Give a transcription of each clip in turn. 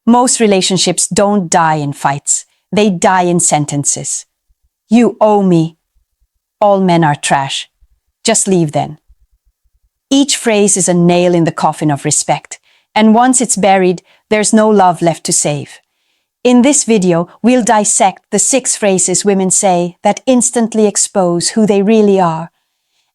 Most relationships don't die in fights. They die in sentences. You owe me. All men are trash. Just leave then. Each phrase is a nail in the coffin of respect, and once it's buried, there's no love left to save. In this video, we'll dissect the 6 phrases women say that instantly expose who they really are,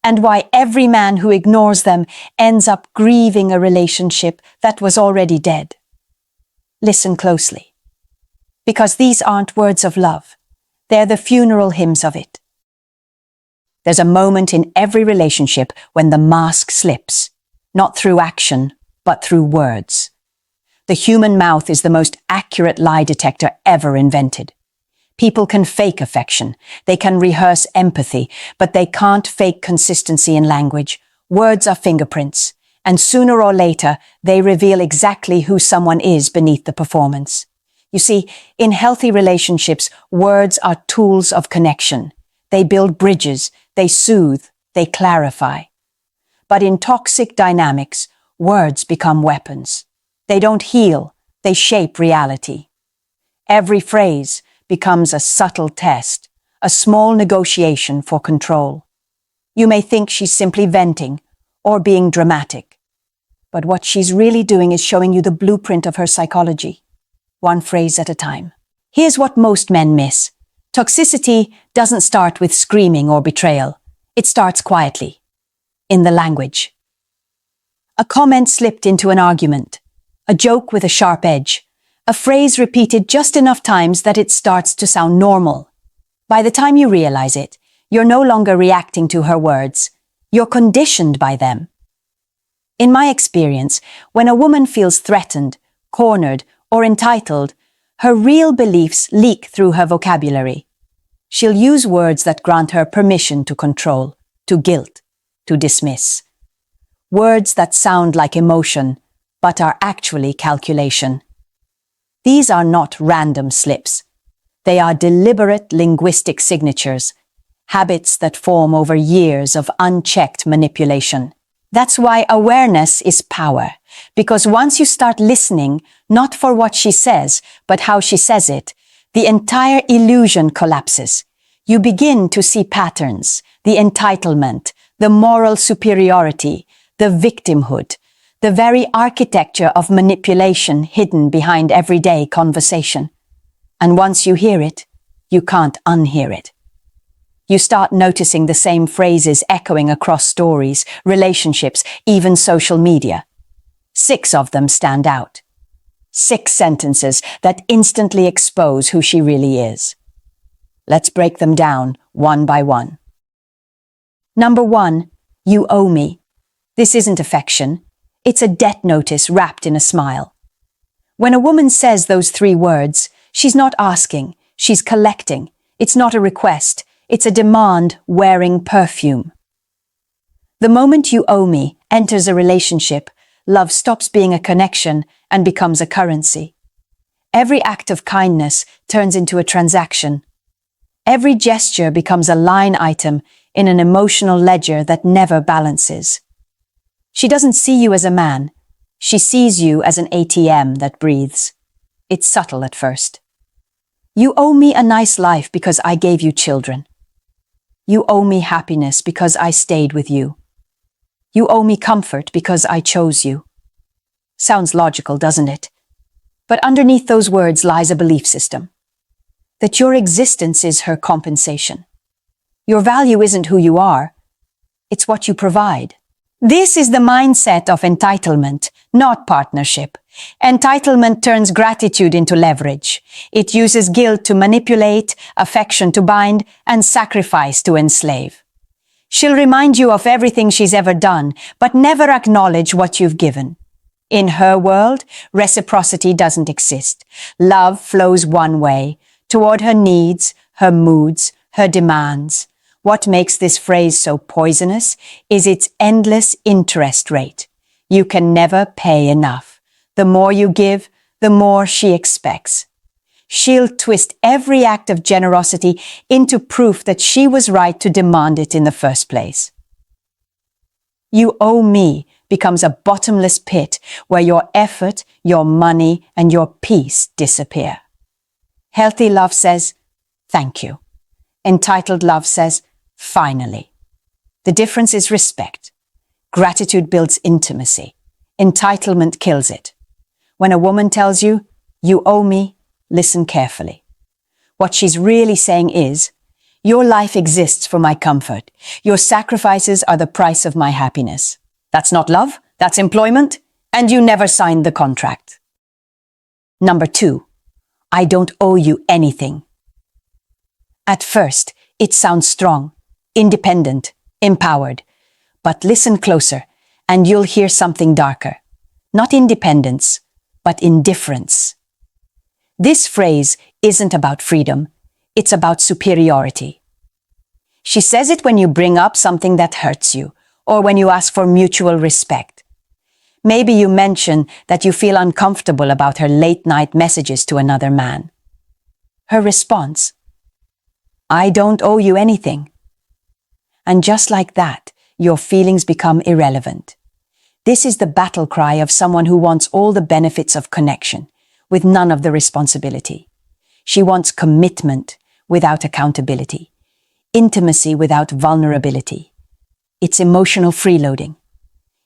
and why every man who ignores them ends up grieving a relationship that was already dead. Listen closely, because these aren't words of love. They're the funeral hymns of it. There's a moment in every relationship when the mask slips, not through action, but through words. The human mouth is the most accurate lie detector ever invented. People can fake affection, they can rehearse empathy, but they can't fake consistency in language. Words are fingerprints, and sooner or later, they reveal exactly who someone is beneath the performance. You see, in healthy relationships, words are tools of connection. They build bridges, they soothe, they clarify. But in toxic dynamics, words become weapons. They don't heal, they shape reality. Every phrase becomes a subtle test, a small negotiation for control. You may think she's simply venting or being dramatic, but what she's really doing is showing you the blueprint of her psychology, one phrase at a time. Here's what most men miss. Toxicity doesn't start with screaming or betrayal. It starts quietly, in the language. A comment slipped into an argument, a joke with a sharp edge, a phrase repeated just enough times that it starts to sound normal. By the time you realize it, you're no longer reacting to her words. You're conditioned by them. In my experience, when a woman feels threatened, cornered, or entitled, her real beliefs leak through her vocabulary. She'll use words that grant her permission to control, to guilt, to dismiss. Words that sound like emotion, but are actually calculation. These are not random slips. They are deliberate linguistic signatures, habits that form over years of unchecked manipulation. That's why awareness is power, because once you start listening, not for what she says, but how she says it, the entire illusion collapses. You begin to see patterns, the entitlement, the moral superiority, the victimhood, the very architecture of manipulation hidden behind everyday conversation. And once you hear it, you can't unhear it. You start noticing the same phrases echoing across stories, relationships, even social media. 6 of them stand out. 6 sentences that instantly expose who she really is. Let's break them down one by one. Number 1, you owe me. This isn't affection. It's a debt notice wrapped in a smile. When a woman says those 3 words, she's not asking, she's collecting. It's not a request, it's a demand wearing perfume. The moment you owe me enters a relationship, love stops being a connection and becomes a currency. Every act of kindness turns into a transaction. Every gesture becomes a line item in an emotional ledger that never balances. She doesn't see you as a man. She sees you as an ATM that breathes. It's subtle at first. You owe me a nice life because I gave you children. You owe me happiness because I stayed with you. You owe me comfort because I chose you. Sounds logical, doesn't it? But underneath those words lies a belief system. That your existence is her compensation. Your value isn't who you are. It's what you provide. This is the mindset of entitlement, not partnership. Entitlement turns gratitude into leverage. It uses guilt to manipulate, affection to bind, and sacrifice to enslave. She'll remind you of everything she's ever done, but never acknowledge what you've given. In her world, reciprocity doesn't exist. Love flows one way, toward her needs, her moods, her demands. What makes this phrase so poisonous is its endless interest rate. You can never pay enough. The more you give, the more she expects. She'll twist every act of generosity into proof that she was right to demand it in the first place. You owe me becomes a bottomless pit where your effort, your money, and your peace disappear. Healthy love says, thank you. Entitled love says, finally. The difference is respect. Gratitude builds intimacy. Entitlement kills it. When a woman tells you, you owe me, listen carefully. What she's really saying is, your life exists for my comfort. Your sacrifices are the price of my happiness. That's not love, that's employment, and you never signed the contract. Number 2, I don't owe you anything. At first, it sounds strong, independent, empowered. But listen closer, and you'll hear something darker. Not independence, but indifference. This phrase isn't about freedom, it's about superiority. She says it when you bring up something that hurts you, or when you ask for mutual respect. Maybe you mention that you feel uncomfortable about her late-night messages to another man. Her response, I don't owe you anything. And just like that, your feelings become irrelevant. This is the battle cry of someone who wants all the benefits of connection, with none of the responsibility. She wants commitment without accountability, intimacy without vulnerability. It's emotional freeloading,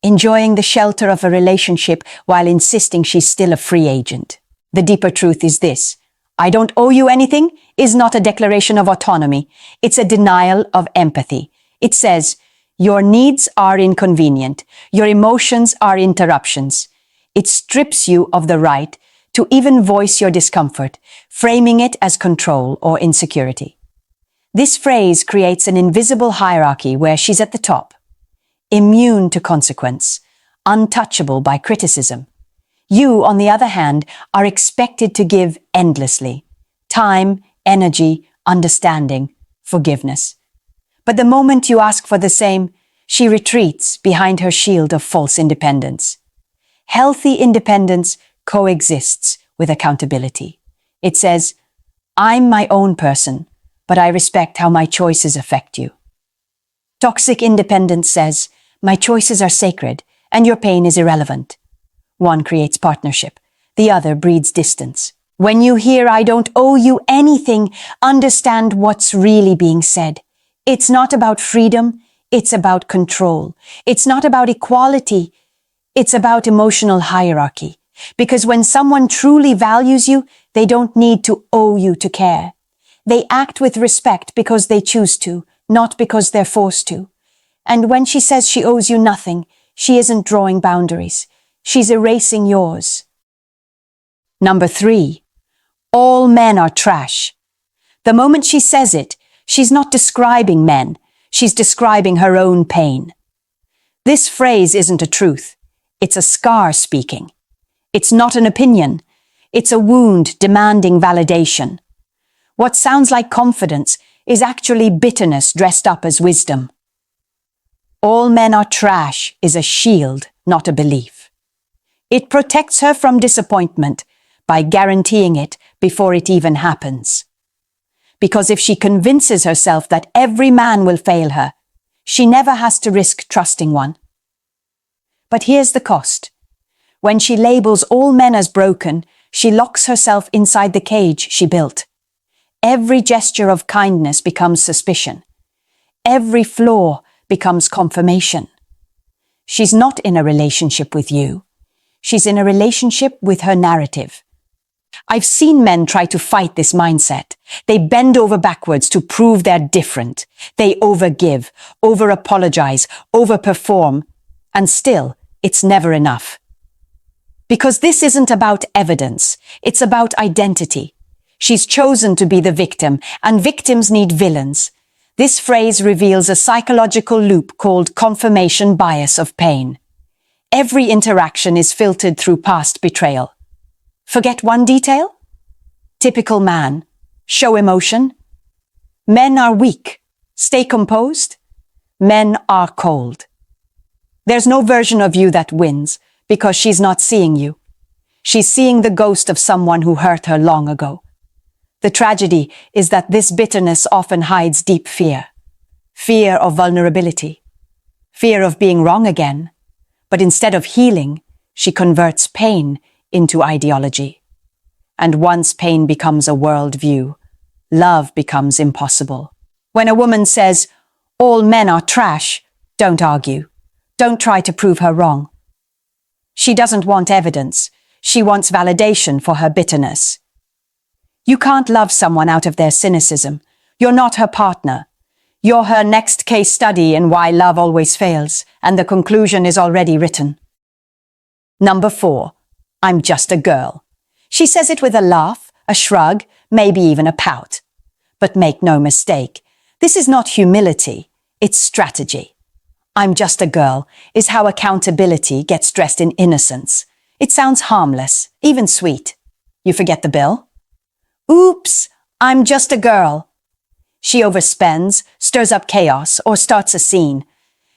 enjoying the shelter of a relationship while insisting she's still a free agent. The deeper truth is this: I don't owe you anything is not a declaration of autonomy. It's a denial of empathy. It says, your needs are inconvenient. Your emotions are interruptions. It strips you of the right to even voice your discomfort, framing it as control or insecurity. This phrase creates an invisible hierarchy where she's at the top, immune to consequence, untouchable by criticism. You, on the other hand, are expected to give endlessly. Time, energy, understanding, forgiveness. But the moment you ask for the same, she retreats behind her shield of false independence. Healthy independence coexists with accountability. It says, I'm my own person, but I respect how my choices affect you. Toxic independence says, my choices are sacred, and your pain is irrelevant. One creates partnership, the other breeds distance. When you hear I don't owe you anything, understand what's really being said. It's not about freedom, it's about control. It's not about equality, it's about emotional hierarchy. Because when someone truly values you, they don't need to owe you to care. They act with respect because they choose to, not because they're forced to. And when she says she owes you nothing, she isn't drawing boundaries. She's erasing yours. Number 3, all men are trash. The moment she says it, she's not describing men, she's describing her own pain. This phrase isn't a truth, it's a scar speaking. It's not an opinion, it's a wound demanding validation. What sounds like confidence is actually bitterness dressed up as wisdom. All men are trash is a shield, not a belief. It protects her from disappointment by guaranteeing it before it even happens. Because if she convinces herself that every man will fail her, she never has to risk trusting one. But here's the cost. When she labels all men as broken, she locks herself inside the cage she built. Every gesture of kindness becomes suspicion. Every flaw becomes confirmation. She's not in a relationship with you. She's in a relationship with her narrative. I've seen men try to fight this mindset. They bend over backwards to prove they're different. They overgive, over-apologize, over-perform, and still, it's never enough. Because this isn't about evidence, it's about identity. She's chosen to be the victim, and victims need villains. This phrase reveals a psychological loop called confirmation bias of pain. Every interaction is filtered through past betrayal. Forget one detail? Typical man. Show emotion. Men are weak. Stay composed. Men are cold. There's no version of you that wins because she's not seeing you. She's seeing the ghost of someone who hurt her long ago. The tragedy is that this bitterness often hides deep fear. Fear of vulnerability. Fear of being wrong again. But instead of healing, she converts pain into ideology. And once pain becomes a worldview, love becomes impossible. When a woman says, "All men are trash," don't argue. Don't try to prove her wrong. She doesn't want evidence. She wants validation for her bitterness. You can't love someone out of their cynicism. You're not her partner. You're her next case study in why love always fails, and the conclusion is already written. Number 4. I'm just a girl. She says it with a laugh, a shrug, maybe even a pout. But make no mistake, this is not humility, it's strategy. "I'm just a girl" is how accountability gets dressed in innocence. It sounds harmless, even sweet. You forget the bill? Oops, I'm just a girl. She overspends, stirs up chaos, or starts a scene.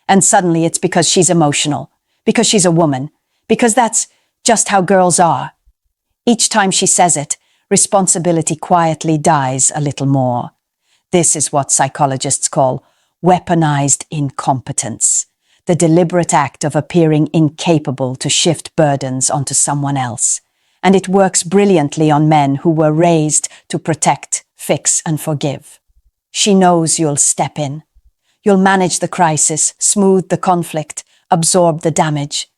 And suddenly it's because she's emotional, because she's a woman, because that's just how girls are. Each time she says it, responsibility quietly dies a little more. This is what psychologists call weaponized incompetence, the deliberate act of appearing incapable to shift burdens onto someone else. And it works brilliantly on men who were raised to protect, fix, and forgive. She knows you'll step in. You'll manage the crisis, smooth the conflict, absorb the damage.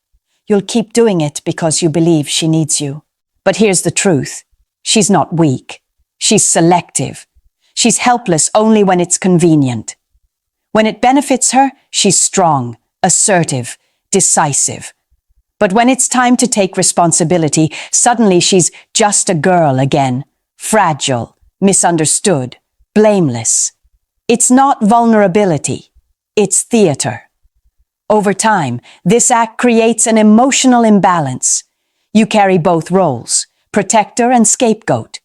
You'll keep doing it because you believe she needs you. But here's the truth. She's not weak. She's selective. She's helpless only when it's convenient. When it benefits her, she's strong, assertive, decisive. But when it's time to take responsibility, suddenly she's just a girl again, fragile, misunderstood, blameless. It's not vulnerability, it's theater. Over time, this act creates an emotional imbalance. You carry both roles, protector and scapegoat.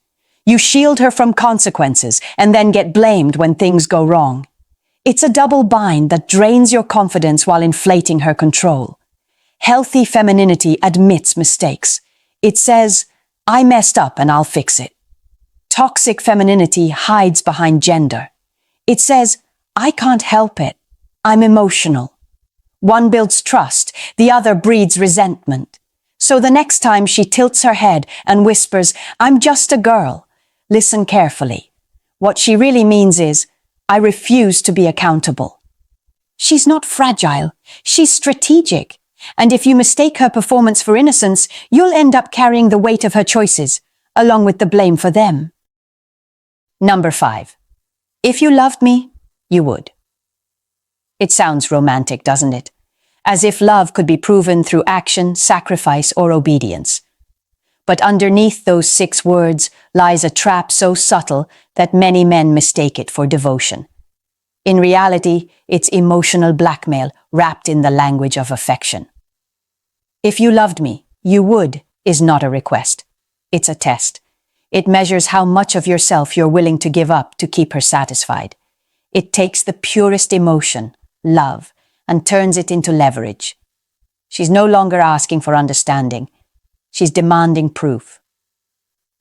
You shield her from consequences and then get blamed when things go wrong. It's a double bind that drains your confidence while inflating her control. Healthy femininity admits mistakes. It says, "I messed up and I'll fix it." Toxic femininity hides behind gender. It says, "I can't help it. I'm emotional." One builds trust, the other breeds resentment. So the next time she tilts her head and whispers, "I'm just a girl," listen carefully. What she really means is, "I refuse to be accountable." She's not fragile, she's strategic. And if you mistake her performance for innocence, you'll end up carrying the weight of her choices, along with the blame for them. Number 5. If you loved me, you would. It sounds romantic, doesn't it? As if love could be proven through action, sacrifice, or obedience. But underneath those 6 words lies a trap so subtle that many men mistake it for devotion. In reality, it's emotional blackmail wrapped in the language of affection. "If you loved me, you would" is not a request. It's a test. It measures how much of yourself you're willing to give up to keep her satisfied. It takes the purest emotion, love, and turns it into leverage. She's no longer asking for understanding. She's demanding proof.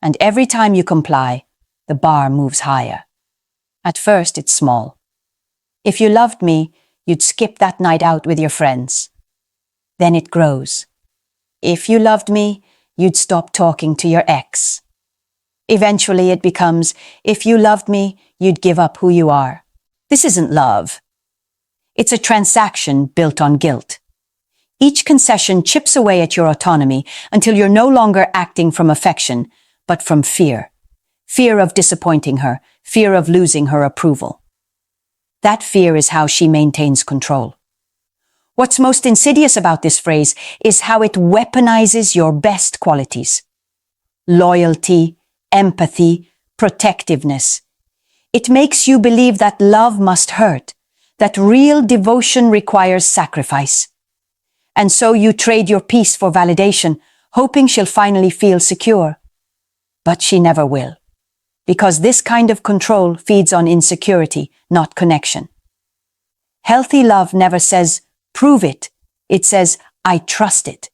And every time you comply, the bar moves higher. At first, it's small. If you loved me, you'd skip that night out with your friends. Then it grows. If you loved me, you'd stop talking to your ex. Eventually it becomes, if you loved me, you'd give up who you are. This isn't love. It's a transaction built on guilt. Each concession chips away at your autonomy until you're no longer acting from affection, but from fear. Fear of disappointing her, fear of losing her approval. That fear is how she maintains control. What's most insidious about this phrase is how it weaponizes your best qualities. Loyalty, empathy, protectiveness. It makes you believe that love must hurt, that real devotion requires sacrifice. And so you trade your peace for validation, hoping she'll finally feel secure. But she never will. Because this kind of control feeds on insecurity, not connection. Healthy love never says, "Prove it." It says, "I trust it."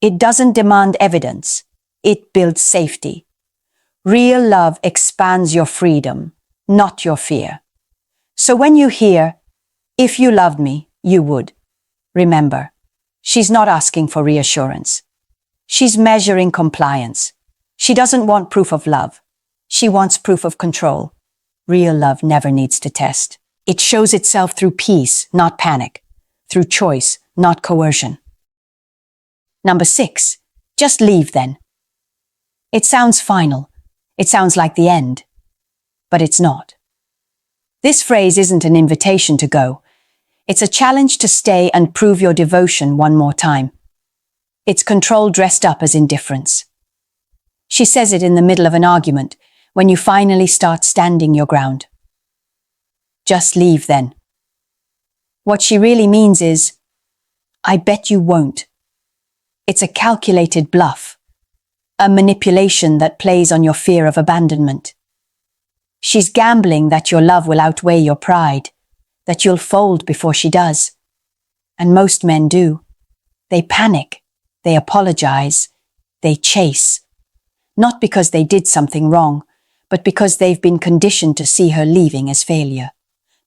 It doesn't demand evidence. It builds safety. Real love expands your freedom, not your fear. So when you hear, "If you loved me, you would," remember, She's not asking for reassurance. She's measuring compliance. She doesn't want proof of love. She wants proof of control. Real love never needs to test. It shows itself through peace, not panic. Through choice, not coercion. Number 6. Just leave then. It sounds final. It sounds like the end. But it's not. This phrase isn't an invitation to go. It's a challenge to stay and prove your devotion one more time. It's control dressed up as indifference. She says it in the middle of an argument, when you finally start standing your ground. Just leave then. What she really means is, I bet you won't. It's a calculated bluff, a manipulation that plays on your fear of abandonment. She's gambling that your love will outweigh your pride, that you'll fold before she does. And most men do. They panic, they apologize, they chase. Not because they did something wrong, but because they've been conditioned to see her leaving as failure.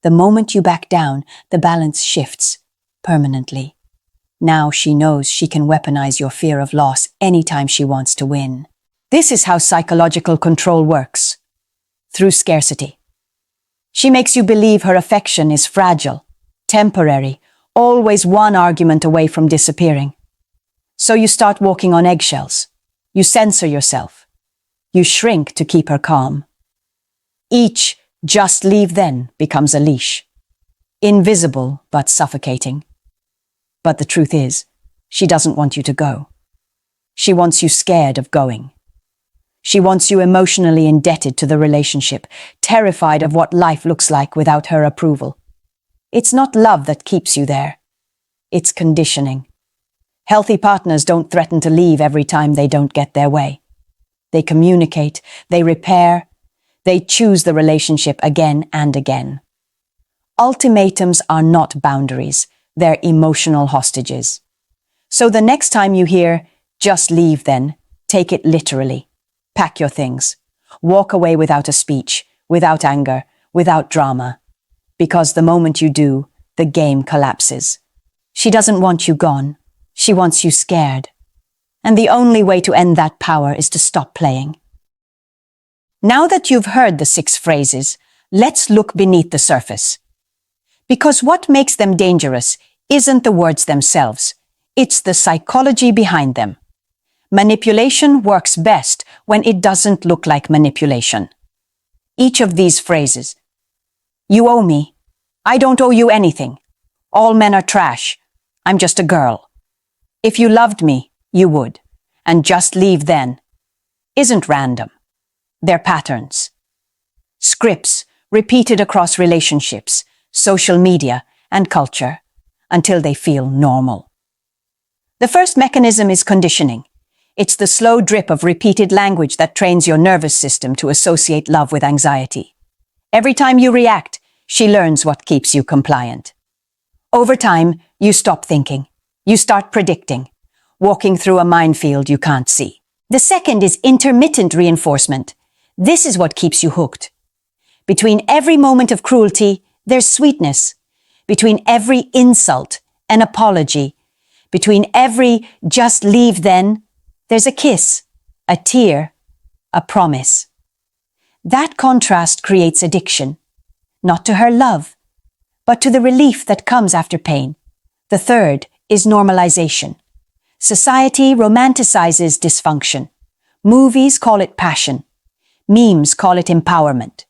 The moment you back down, the balance shifts permanently. Now she knows she can weaponize your fear of loss anytime she wants to win. This is how psychological control works. Through scarcity. She makes you believe her affection is fragile, temporary, always one argument away from disappearing. So you start walking on eggshells. You censor yourself. You shrink to keep her calm. Each just leave then becomes a leash. Invisible but suffocating. But the truth is, she doesn't want you to go. She wants you scared of going. She wants you emotionally indebted to the relationship, terrified of what life looks like without her approval. It's not love that keeps you there. It's conditioning. Healthy partners don't threaten to leave every time they don't get their way. They communicate, they repair, they choose the relationship again and again. Ultimatums are not boundaries, they're emotional hostages. So the next time you hear, just leave then, take it literally. Pack your things. Walk away without a speech, without anger, without drama. Because the moment you do, the game collapses. She doesn't want you gone. She wants you scared. And the only way to end that power is to stop playing. Now that you've heard the 6 phrases, let's look beneath the surface. Because what makes them dangerous isn't the words themselves. It's the psychology behind them. Manipulation works best when it doesn't look like manipulation. Each of these phrases, you owe me, I don't owe you anything, all men are trash, I'm just a girl, if you loved me, you would, and just leave then, isn't random. They're patterns. Scripts repeated across relationships, social media, and culture, until they feel normal. The first mechanism is conditioning. It's the slow drip of repeated language that trains your nervous system to associate love with anxiety. Every time you react, she learns what keeps you compliant. Over time, you stop thinking. You start predicting, walking through a minefield you can't see. The second is intermittent reinforcement. This is what keeps you hooked. Between every moment of cruelty, there's sweetness. Between every insult, an apology. Between every just leave then, there's a kiss, a tear, a promise. That contrast creates addiction, not to her love, but to the relief that comes after pain. The third is normalization. Society romanticizes dysfunction. Movies call it passion. Memes call it empowerment.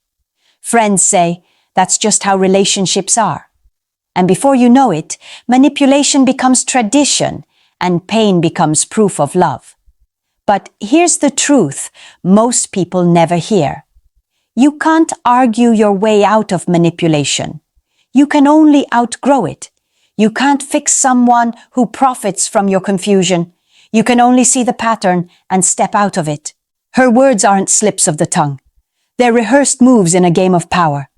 Friends say, that's just how relationships are. And before you know it, manipulation becomes tradition and pain becomes proof of love. But here's the truth most people never hear. You can't argue your way out of manipulation. You can only outgrow it. You can't fix someone who profits from your confusion. You can only see the pattern and step out of it. Her words aren't slips of the tongue. They're rehearsed moves in a game of power.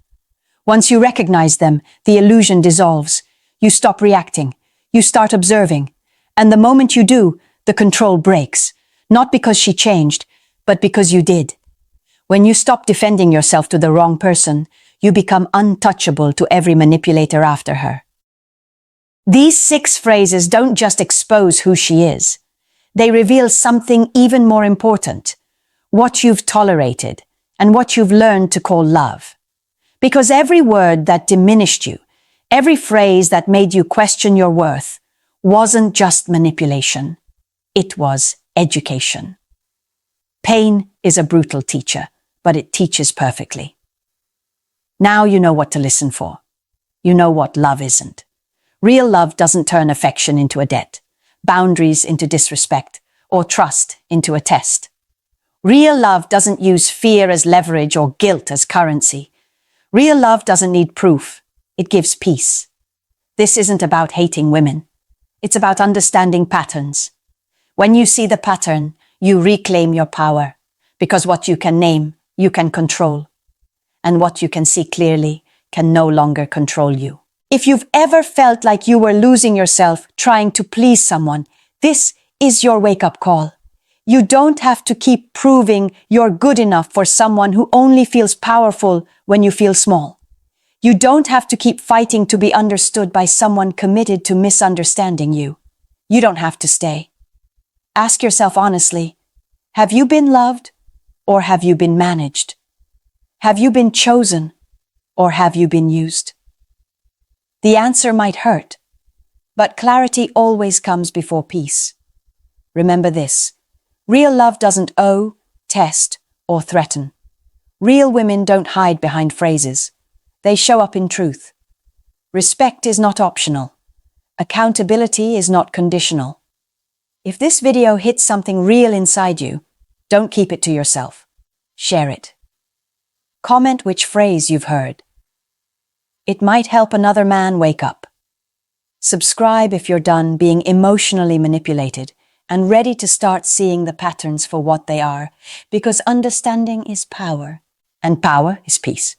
Once you recognize them, the illusion dissolves. You stop reacting. You start observing. And the moment you do, the control breaks. Not because she changed, but because you did. When you stop defending yourself to the wrong person, you become untouchable to every manipulator after her. These 6 phrases don't just expose who she is. They reveal something even more important: what you've tolerated and what you've learned to call love. Because every word that diminished you, every phrase that made you question your worth, wasn't just manipulation. It was education. Pain is a brutal teacher, but it teaches perfectly. Now you know what to listen for. You know what love isn't. Real love doesn't turn affection into a debt, boundaries into disrespect, or trust into a test. Real love doesn't use fear as leverage or guilt as currency. Real love doesn't need proof. It gives peace. This isn't about hating women. It's about understanding patterns. When you see the pattern, you reclaim your power, because what you can name, you can control. And what you can see clearly can no longer control you. If you've ever felt like you were losing yourself trying to please someone, this is your wake-up call. You don't have to keep proving you're good enough for someone who only feels powerful when you feel small. You don't have to keep fighting to be understood by someone committed to misunderstanding you. You don't have to stay. Ask yourself honestly, have you been loved or have you been managed? Have you been chosen or have you been used? The answer might hurt, but clarity always comes before peace. Remember this: real love doesn't owe, test, or threaten. Real women don't hide behind phrases. They show up in truth. Respect is not optional. Accountability is not conditional. If this video hits something real inside you, don't keep it to yourself. Share it. Comment which phrase you've heard. It might help another man wake up. Subscribe if you're done being emotionally manipulated and ready to start seeing the patterns for what they are, because understanding is power, and power is peace.